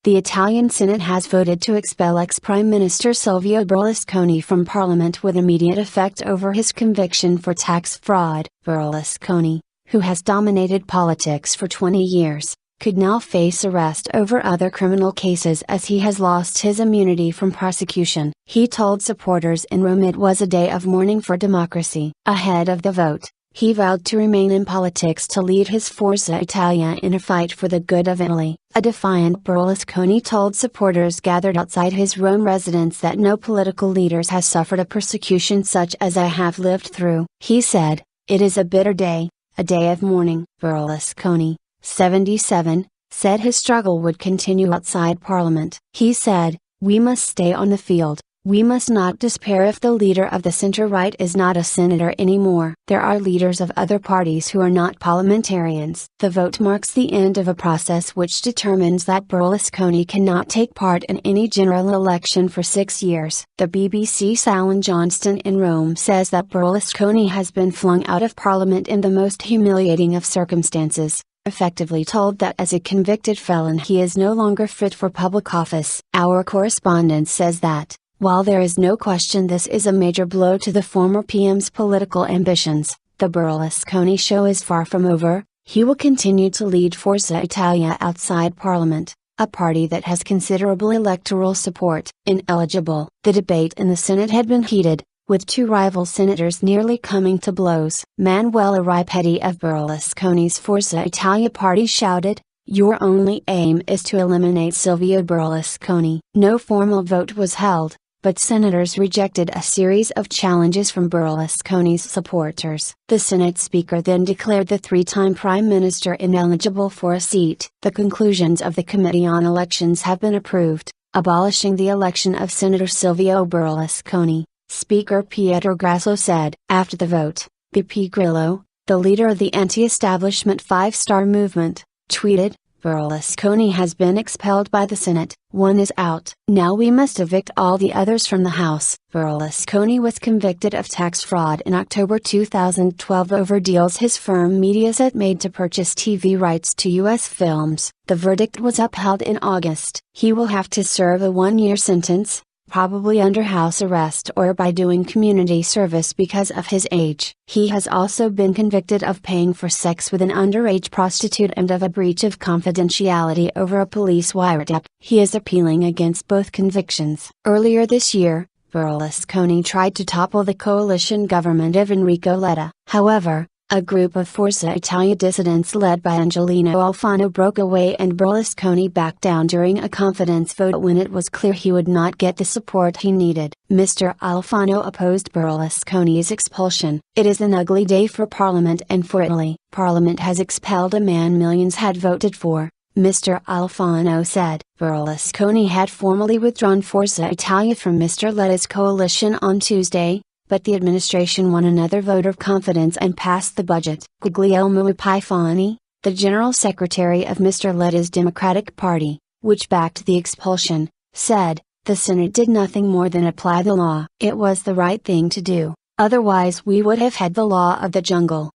The Italian Senate has voted to expel ex-Prime Minister Silvio Berlusconi from Parliament with immediate effect over his conviction for tax fraud. Berlusconi, who has dominated politics for 20 years, could now face arrest over other criminal cases as he has lost his immunity from prosecution. He told supporters in Rome it was a day of mourning for democracy. Ahead of the vote, he vowed to remain in politics to lead his Forza Italia in a fight for the good of Italy. A defiant Berlusconi told supporters gathered outside his Rome residence that no political leaders has suffered a persecution such as I have lived through. He said, "It is a bitter day, a day of mourning." Berlusconi, 77, said his struggle would continue outside Parliament. He said, "We must stay on the field. We must not despair if the leader of the center-right is not a senator anymore. There are leaders of other parties who are not parliamentarians." The vote marks the end of a process which determines that Berlusconi cannot take part in any general election for 6 years. The BBC's Alan Johnston in Rome says that Berlusconi has been flung out of Parliament in the most humiliating of circumstances, effectively told that as a convicted felon he is no longer fit for public office. Our correspondent says that, while there is no question this is a major blow to the former PM's political ambitions, the Berlusconi show is far from over. He will continue to lead Forza Italia outside Parliament, a party that has considerable electoral support. Ineligible. The debate in the Senate had been heated, with two rival senators nearly coming to blows. Manuela Ripetti of Berlusconi's Forza Italia party shouted, "Your only aim is to eliminate Silvio Berlusconi." No formal vote was held, but senators rejected a series of challenges from Berlusconi's supporters. The Senate Speaker then declared the three-time Prime Minister ineligible for a seat. The conclusions of the Committee on Elections have been approved, abolishing the election of Senator Silvio Berlusconi, Speaker Pietro Grasso said. After the vote, Beppe Grillo, the leader of the anti-establishment Five Star Movement, tweeted, "Berlusconi has been expelled by the Senate, one is out. Now we must evict all the others from the House." Berlusconi was convicted of tax fraud in October 2012 over deals his firm Mediaset made to purchase TV rights to U.S. films. The verdict was upheld in August. He will have to serve a one-year sentence, probably under house arrest or by doing community service because of his age. He has also been convicted of paying for sex with an underage prostitute and of a breach of confidentiality over a police wiretap. He is appealing against both convictions. Earlier this year, Berlusconi tried to topple the coalition government of Enrico Letta. However, a group of Forza Italia dissidents led by Angelino Alfano broke away and Berlusconi backed down during a confidence vote when it was clear he would not get the support he needed. Mr. Alfano opposed Berlusconi's expulsion. "It is an ugly day for Parliament and for Italy. Parliament has expelled a man millions had voted for," Mr. Alfano said. Berlusconi had formally withdrawn Forza Italia from Mr. Letta's coalition on Tuesday, but the administration won another vote of confidence and passed the budget. Guglielmo Epifani, the General Secretary of Mr. Letta's Democratic Party, which backed the expulsion, said, "The Senate did nothing more than apply the law. It was the right thing to do, otherwise we would have had the law of the jungle."